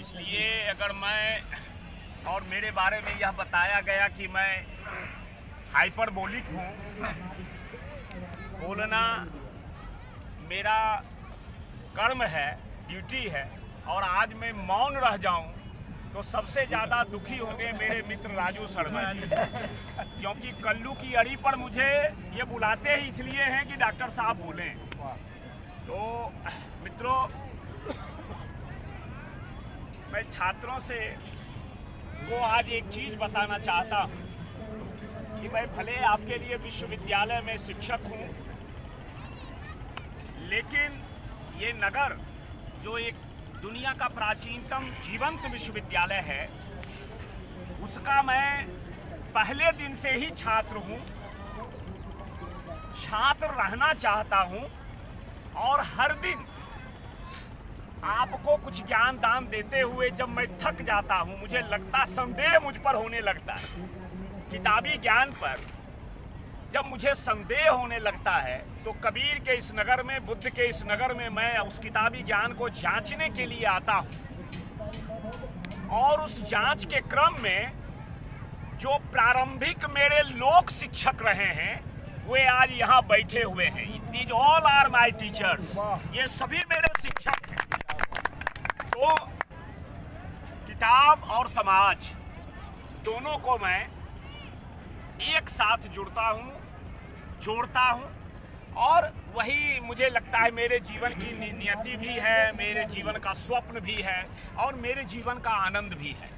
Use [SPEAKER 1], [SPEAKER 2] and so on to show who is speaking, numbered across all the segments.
[SPEAKER 1] इसलिए अगर मैं और मेरे बारे में यह बताया गया कि मैं हाइपरबोलिक हूँ, बोलना मेरा कर्म है, ड्यूटी है, और आज मैं मौन रह जाऊं तो सबसे ज़्यादा दुखी होंगे मेरे मित्र राजू शर्मा जी, क्योंकि कल्लू की अड़ी पर मुझे ये बुलाते ही इसलिए हैं कि डॉक्टर साहब बोलें। तो मित्रों, मैं छात्रों से को आज एक चीज़ बताना चाहता हूँ कि मैं भले आपके लिए विश्वविद्यालय में शिक्षक हूँ, लेकिन ये नगर जो एक दुनिया का प्राचीनतम जीवंत विश्वविद्यालय है, उसका मैं पहले दिन से ही छात्र हूँ, छात्र रहना चाहता हूँ, और हर दिन आपको कुछ ज्ञान दान देते हुए जब मैं थक जाता हूँ, मुझे लगता, संदेह मुझ पर होने लगता है, किताबी ज्ञान पर जब मुझे संदेह होने लगता है, तो कबीर के इस नगर में, बुद्ध के इस नगर में मैं उस किताबी ज्ञान को जांचने के लिए आता हूँ। और उस जांच के क्रम में जो प्रारंभिक मेरे लोक शिक्षक रहे हैं, वे आज यहाँ बैठे हुए हैं। These all are my teachers, ये सभी मेरे शिक्षक हैं। तो किताब और समाज दोनों को मैं एक साथ जोड़ता हूँ, और वही मुझे लगता है मेरे जीवन की नियति भी है, मेरे जीवन का स्वप्न भी है, और मेरे जीवन का आनंद भी है।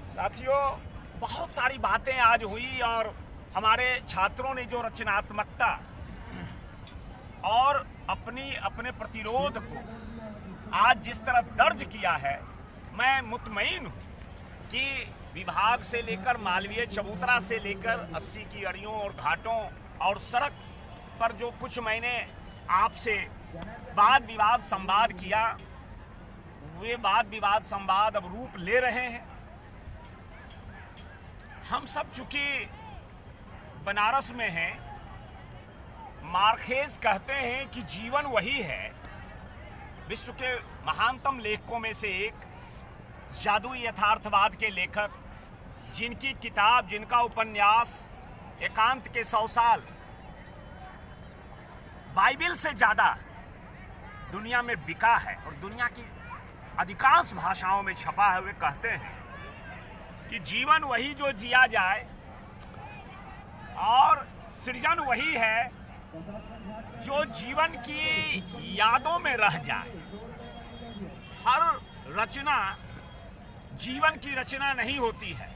[SPEAKER 1] साथियों, बहुत सारी बातें आज हुई, और हमारे छात्रों ने जो रचनात्मकता और अपने प्रतिरोध को आज जिस तरह दर्ज किया है, मैं मुतमईन हूँ कि विभाग से लेकर मालवीय चबूतरा से लेकर 80 की अड़ियों और घाटों और सड़क पर जो कुछ मैंने आपसे वाद विवाद संवाद किया, वे वाद विवाद संवाद अब रूप ले रहे हैं। हम सब चूंकि बनारस में हैं, मार्केस कहते हैं कि जीवन वही है। विश्व के महानतम लेखकों में से एक, जादुई यथार्थवाद के लेखक, जिनकी किताब, जिनका उपन्यास एकांत के 100 साल बाइबिल से ज़्यादा दुनिया में बिका है और दुनिया की अधिकांश भाषाओं में छपा है, वे कहते हैं कि जीवन वही जो जिया जाए, और सृजन वही है जो जीवन की यादों में रह जाए। हर रचना जीवन की रचना नहीं होती है।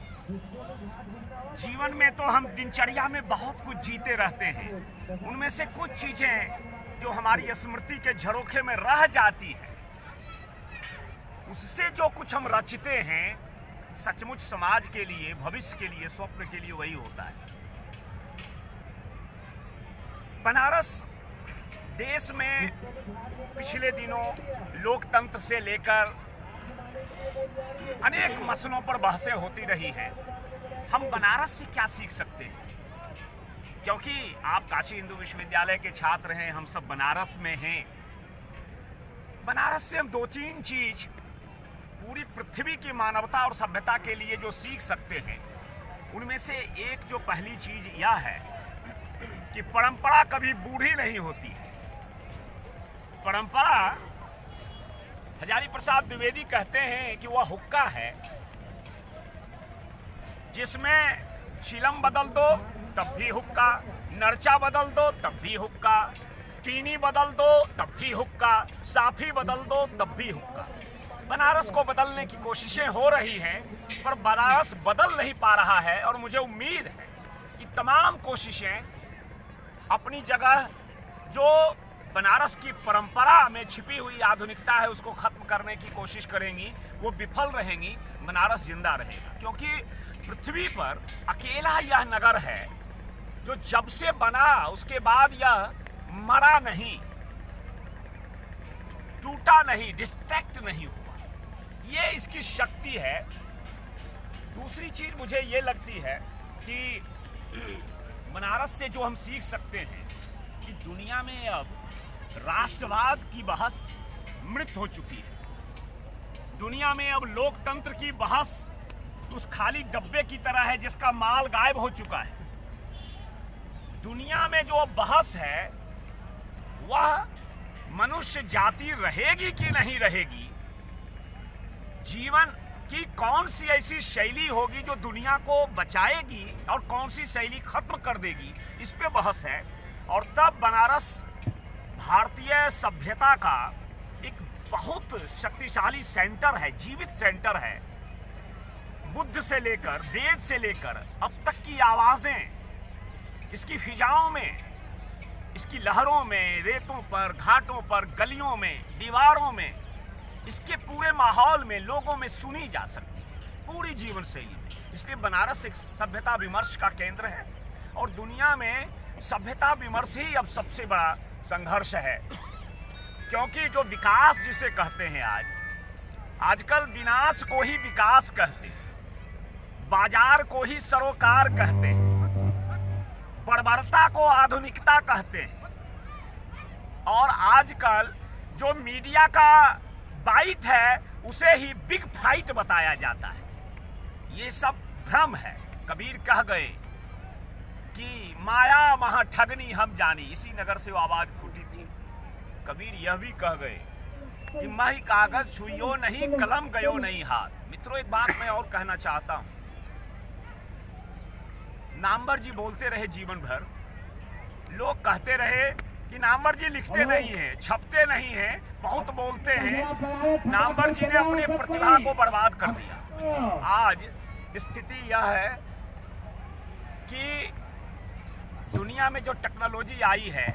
[SPEAKER 1] जीवन में तो हम दिनचर्या में बहुत कुछ जीते रहते हैं, उनमें से कुछ चीजें जो हमारी स्मृति के झरोखे में रह जाती है, उससे जो कुछ हम रचते हैं, सचमुच समाज के लिए, भविष्य के लिए, स्वप्न के लिए वही होता है। बनारस देश में पिछले दिनों लोकतंत्र से लेकर अनेक मसलों पर बहसें होती रही हैं। हम बनारस से क्या सीख सकते हैं? क्योंकि आप काशी हिंदू विश्वविद्यालय के छात्र हैं, हम सब बनारस में हैं। बनारस से हम 2-3 चीज पूरी पृथ्वी की मानवता और सभ्यता के लिए जो सीख सकते हैं, उनमें से एक जो पहली चीज यह है कि परंपरा कभी बूढ़ी नहीं होती है। परंपरा, हजारी प्रसाद द्विवेदी कहते हैं कि वह हुक्का है जिसमें शिलम बदल दो तब भी हुक्का, नरचा बदल दो तब भी हुक्का, पीनी बदल दो तब भी हुक्का, साफी बदल दो तब भी हुक्का। बनारस को बदलने की कोशिशें हो रही हैं, पर बनारस बदल नहीं पा रहा है, और मुझे उम्मीद है कि तमाम कोशिशें अपनी जगह जो बनारस की परंपरा में छिपी हुई आधुनिकता है उसको खत्म करने की कोशिश करेंगी, वो विफल रहेंगी, बनारस जिंदा रहेगा। क्योंकि पृथ्वी पर अकेला यह नगर है जो जब से बना उसके बाद यह मरा नहीं, टूटा नहीं, डिस्ट्रैक्ट नहीं हुआ। ये इसकी शक्ति है। दूसरी चीज मुझे ये लगती है कि बनारस से जो हम सीख सकते हैं कि दुनिया में अब राष्ट्रवाद की बहस मृत हो चुकी है। दुनिया में अब लोकतंत्र की बहस उस खाली डब्बे की तरह है जिसका माल गायब हो चुका है। दुनिया में जो बहस है वह मनुष्य जाति रहेगी कि नहीं रहेगी, जीवन की कौन सी ऐसी शैली होगी जो दुनिया को बचाएगी और कौन सी शैली खत्म कर देगी, इस पे बहस है। और तब बनारस भारतीय सभ्यता का एक बहुत शक्तिशाली सेंटर है, जीवित सेंटर है। बुद्ध से लेकर वेद से लेकर अब तक की आवाजें इसकी फिजाओं में, इसकी लहरों में, रेतों पर, घाटों पर, गलियों में, दीवारों में, इसके पूरे माहौल में, लोगों में सुनी जा सकती है, पूरी जीवन शैली में। इसलिए बनारस एक सभ्यता विमर्श का केंद्र है और दुनिया में सभ्यता विमर्श ही अब सबसे बड़ा संघर्ष है। क्योंकि जो विकास जिसे कहते हैं आजकल विनाश को ही विकास कहते हैं, बाजार को ही सरोकार कहते हैं, बर्बरता को आधुनिकता कहते हैं और आजकल जो मीडिया का बाइट है उसे ही बिग फाइट बताया जाता है। ये सब भ्रम है। कबीर कह गए कि माया महा ठगनी हम जानी, इसी नगर से वो आवाज फूटी थी। कबीर यह भी कह गए कि माही कागज छुइयो नहीं, कलम गयो नहीं हाथ। मित्रों, एक बात मैं और कहना चाहता हूं। नामवर जी बोलते रहे जीवन भर, लोग कहते रहे कि नामवर जी लिखते नहीं हैं, छपते नहीं हैं, बहुत बोलते हैं। नामवर जी ने अपनी प्रतिभा को बर्बाद कर दिया। आज स्थिति यह है कि दुनिया में जो टेक्नोलॉजी आई है,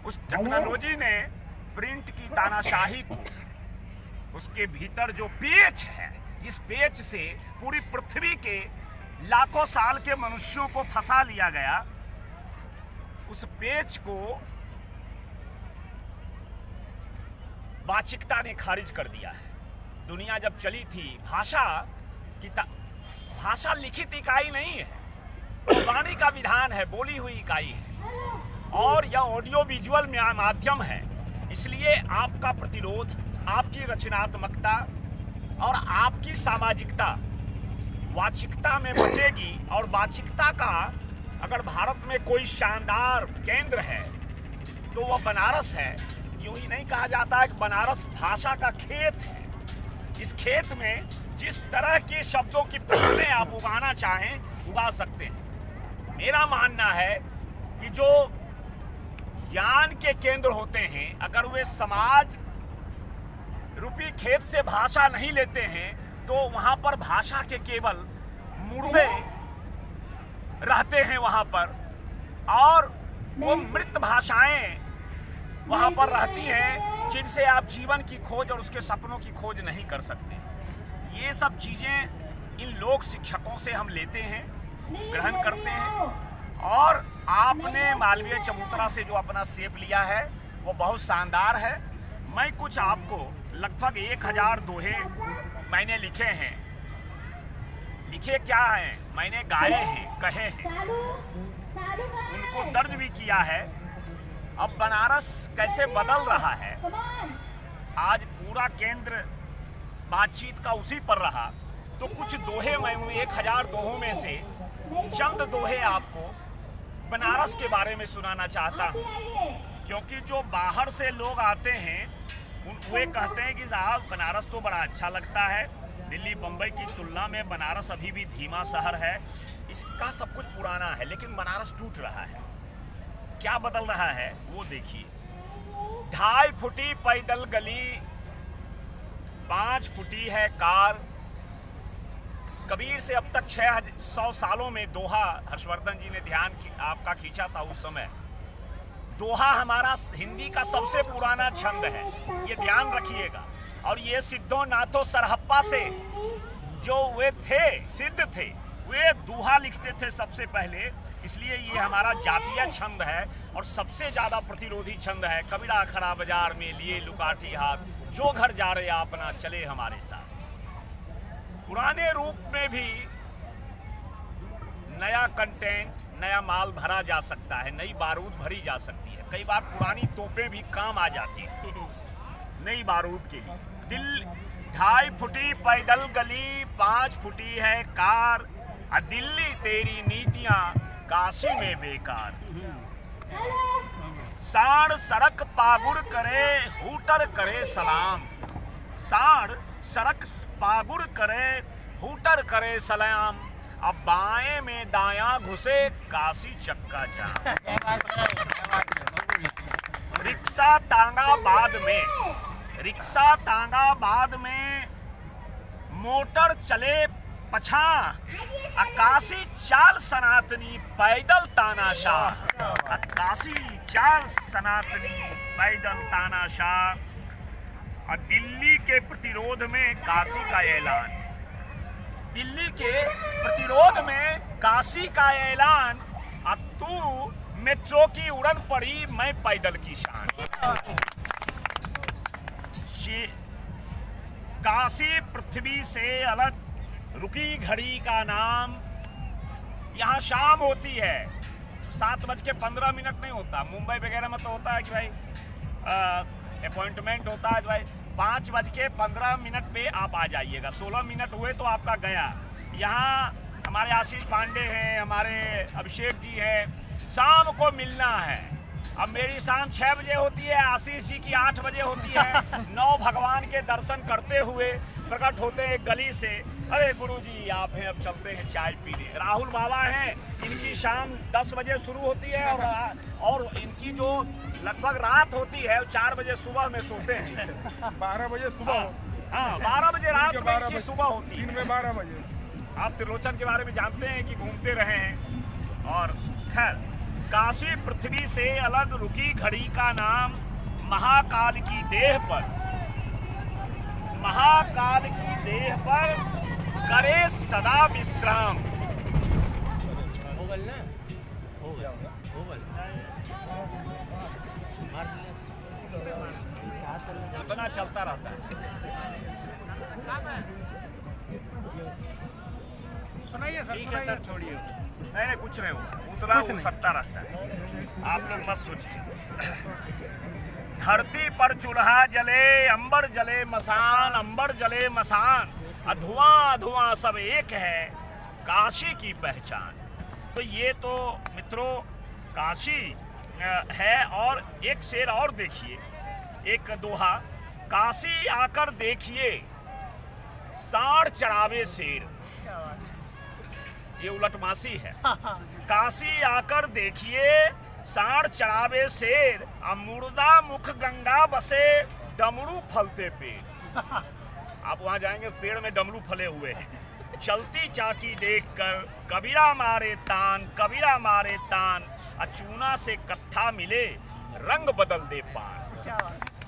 [SPEAKER 1] उस टेक्नोलॉजी ने प्रिंट की तानाशाही को, उसके भीतर जो पेच है, जिस पेच से पूरी पृथ्वी के लाखों साल के मनुष्यों को फंसा लिया गया, उस पेच को वाचिकता ने खारिज कर दिया है। दुनिया जब चली थी, भाषा लिखित इकाई नहीं है, वाणी का विधान है, बोली हुई इकाई है और यह ऑडियो विजुअल माध्यम है। इसलिए आपका प्रतिरोध, आपकी रचनात्मकता और आपकी सामाजिकता वाचिकता में बचेगी। और वाचिकता का अगर भारत में कोई शानदार केंद्र है तो वह बनारस है। यूं ही नहीं कहा जाता है कि बनारस भाषा का खेत है। इस खेत में जिस तरह के शब्दों की फसलें आप उगाना चाहें उगा सकते हैं। मेरा मानना है कि जो ज्ञान के केंद्र होते हैं, अगर वे समाज रूपी खेत से भाषा नहीं लेते हैं तो वहां पर भाषा के केवल मुर्दे रहते हैं वहां पर, और वो मृत भाषाएं वहां पर रहती हैं जिनसे आप जीवन की खोज और उसके सपनों की खोज नहीं कर सकते। ये सब चीजें इन लोक शिक्षकों से हम लेते हैं, ग्रहण करते हैं। और आपने मालवीय चबूतरा से जो अपना सेब लिया है वो बहुत शानदार है। मैं कुछ आपको लगभग 1000 दोहे मैंने लिखे हैं। लिखे क्या हैं? मैंने गाए हैं, कहे हैं, उनको दर्ज भी किया है। अब बनारस कैसे बदल रहा है, आज पूरा केंद्र बातचीत का उसी पर रहा, तो कुछ दोहे मैं उन 1000 दोहों में से चंद दोहे आपको बनारस के बारे में सुनाना चाहता हूँ। क्योंकि जो बाहर से लोग आते हैं वे कहते हैं कि साहब बनारस तो बड़ा अच्छा लगता है, दिल्ली बम्बई की तुलना में बनारस अभी भी धीमा शहर है, इसका सब कुछ पुराना है। लेकिन बनारस टूट रहा है। क्या बदल रहा है वो देखिए। 2.5 फुटी पैदल गली, 5 फुटी है कार। कबीर से अब तक 600 सालों में दोहा, हर्षवर्धन जी ने ध्यान आपका खींचा था उस समय। दोहा हमारा हिंदी का सबसे पुराना छंद है, ये ध्यान रखिएगा। और ये सिद्धो नाथो सरहप्पा से जो वे थे, सिद्ध थे, वे दोहा लिखते थे सबसे पहले। इसलिए ये हमारा जातीय छंद है और सबसे ज्यादा प्रतिरोधी छंद है। कबीरा खड़ा बाजार में लिए लुकाठी हाथ, जो घर जा रहे अपना चले हमारे साथ। पुराने रूप में भी नया कंटेंट, नया माल भरा जा सकता है, नई बारूद भरी जा सकती है। कई बार पुरानी तोपें भी काम आ जाती हैं नई बारूद के लिए। 2.5 फुटी पैदल गली, 5 फुटी है कार, दिल्ली तेरी नीतियां काशी में बेकार। साड़ सड़क पागुर करे, हूटर करे सलाम, साड़ सड़क पागुर करे, हूटर करे सलाम, अब बाएं में दायां घुसे काशी चक्का जाम। रिक्शा टांगा बाद में मोटर चले पछा, अक्कासी चाल सनातनी पैदल तानाशाह, अक्कासी चाल सनातनी पैदल तानाशाह। और दिल्ली के प्रतिरोध में काशी का ऐलान, दिल्ली के प्रतिरोध में काशी का ऐलान, और तू मेट्रो की उड़न पड़ी, मैं पैदल की शान। काशी पृथ्वी से अलग, रुकी घड़ी का नाम। यहाँ शाम होती है, 7:15 नहीं होता। मुंबई वगैरह में तो होता है कि भाई अपॉइंटमेंट होता है कि भाई 5:15 पे आप आ जाइएगा, 16 मिनट हुए तो आपका गया। यहाँ हमारे आशीष पांडे हैं, हमारे अभिषेक जी हैं, शाम को मिलना है। अब मेरी शाम 6 बजे होती है, आशीष जी की 8 बजे होती है। 9 भगवान के दर्शन करते हुए प्रकट होते हैं गली से, अरे गुरुजी आप हैं, अब चलते हैं चाय पीने। राहुल बाबा हैं, इनकी शाम 10 बजे शुरू होती है, और इनकी जो लगभग रात होती है 4 बजे सुबह में सोते हैं।
[SPEAKER 2] 12 बजे सुबह,
[SPEAKER 1] हाँ 12 बजे रात में इनकी सुबह होती है।
[SPEAKER 2] दिन में 12 बजे।
[SPEAKER 1] आप त्रिलोचन के बारे में जानते हैं कि घूमते रहे हैं। और खैर, काशी पृथ्वी से अलग, रुकी घड़ी का नाम, महाकाल की देह पर, महाकाल की देह पर करे सदा विश्राम। उतना चलता रहता है।
[SPEAKER 2] सुनाइए सर।
[SPEAKER 3] ठीक है सर, छोड़िए।
[SPEAKER 1] नहीं कुछ नहीं होगा, उतना वो सटता रहता है, आप लोग मत सोचिए। धरती पर चूल्हा जले, अंबर जले मसान, अंबर जले मसान, धुआं धुआं सब एक है, काशी की पहचान। तो ये तो मित्रों काशी है। और एक शेर और देखिए, एक दोहा, काशी आकर देखिए साढ़ चढ़ावे शेर, ये उलटमासी है। काशी आकर देखिए साढ़ चढ़ावे शेर, मुर्दा मुख गंगा बसे, डमरू फलते पेड़। आप वहां जाएंगे, पेड़ में डमरू फले हुए हैं। चलती चाकी देखकर कबीरा मारे तान, कबीरा मारे तान, चूना से कत्था मिले, रंग बदल दे पान।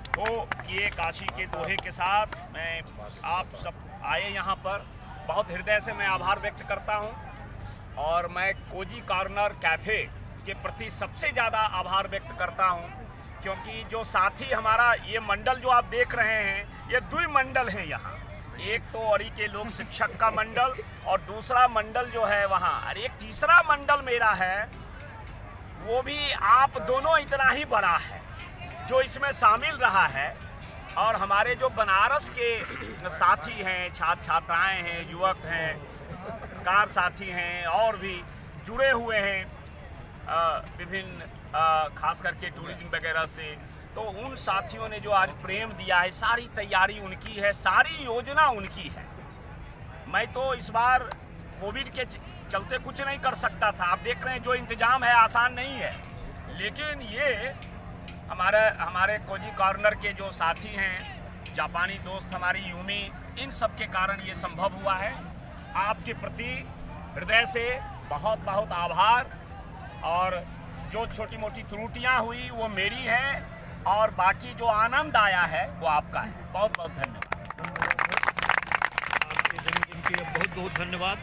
[SPEAKER 1] तो ये काशी के दोहे के साथ मैं आप सब आए यहाँ पर, बहुत हृदय से मैं आभार व्यक्त करता हूँ। और मैं कोजी कॉर्नर कैफ़े के प्रति सबसे ज़्यादा आभार व्यक्त करता हूँ, क्योंकि जो साथी हमारा ये मंडल जो आप देख रहे हैं, ये 2 मंडल हैं यहाँ। एक तो अरी के लोक शिक्षक का मंडल, और दूसरा मंडल जो है वहाँ, और एक तीसरा मंडल मेरा है, वो भी आप दोनों इतना ही बड़ा है जो इसमें शामिल रहा है। और हमारे जो बनारस के साथी हैं, छात्र छात्राएँ हैं, युवक हैं, कार साथी हैं, और भी जुड़े हुए हैं विभिन्न खास करके टूरिज्म वगैरह से, तो उन साथियों ने जो आज प्रेम दिया है, सारी तैयारी उनकी है, सारी योजना उनकी है। मैं तो इस बार कोविड के चलते कुछ नहीं कर सकता था। आप देख रहे हैं जो इंतजाम है आसान नहीं है, लेकिन ये हमारे कोजी कॉर्नर के जो साथी हैं, जापानी दोस्त हमारी यूमी, इन सब के कारण ये संभव हुआ है। आपके प्रति हृदय से बहुत बहुत आभार। और जो छोटी मोटी त्रुटियां हुई वो मेरी हैं, और बाकी जो आनंद आया है वो आपका है। बहुत बहुत धन्यवाद।
[SPEAKER 4] आपके जन्मदिन के लिए बहुत बहुत धन्यवाद।